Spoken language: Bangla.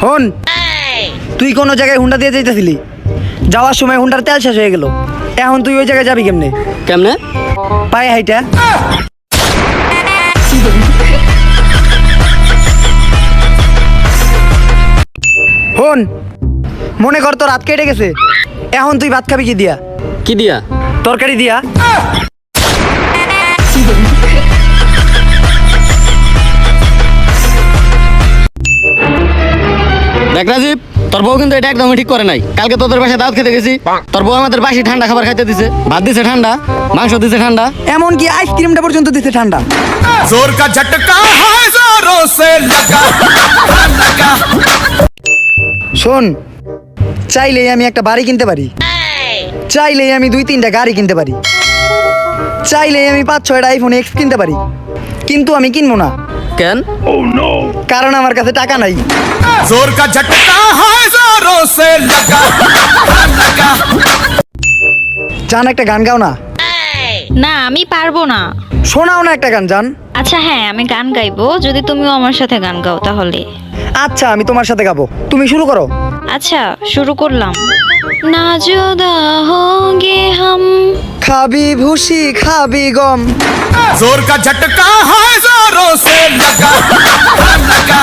হন, তুই কোনো জায়গায় হুন্ডা দিয়ে যাইতেছিলি, যাওয়ার সময় হুন্ডার তেল শেষ হয়ে গেল। এখন তুই ওই জায়গায় যাবি কেমনে? কেমনে? পায়ে হাইটা। হন, মনে কর তোর রাত কেটে গেছে, এখন তুই ভাত খাবি কি দিয়া? কি দিয়া? তরকারি দিয়া। দেখ রাজীব, তোর বউ কিন্তু এটা একদমই ঠিক করে নাই। কালকে তোদের বাসায় দাওয়াত খেতে গেছি, তোর বউ আমাদের বাসি ঠান্ডা খাবার খাইতে দিছে। ভাত দিছে ঠান্ডা, মাংস দিছে ঠান্ডা, এমনকি আইসক্রিমটা পর্যন্ত দিতে ঠান্ডা। जोर का झटका है जोरों से लगा लगा। শোন, চাইলেই আমি একটা বাড়ি কিনতে পারি, চাইলেই আমি 2-3টা গাড়ি কিনতে পারি, চাইলেই আমি 5-6টা আইফোন এক্স কিনতে পারি, কিন্তু আমি কিনবো না। কেন? কারণ আমার কাছে টাকা নাই। जोर का झटका है जोरों से लगा लगा। জান, একটা গান গাও না। না, আমি পারবো না। শোনাও না একটা গান জান। আচ্ছা হ্যাঁ, আমি গান গাইবো যদি তুমিও আমার সাথে গান গাও তাহলে। আচ্ছা, আমি তোমার সাথে গাবো, তুমি শুরু করো। আচ্ছা শুরু করলাম। না জুদা হোগে হাম। খাবি ভুসি খাবি গম। जोर का झटका है जोरों से लगा लगा।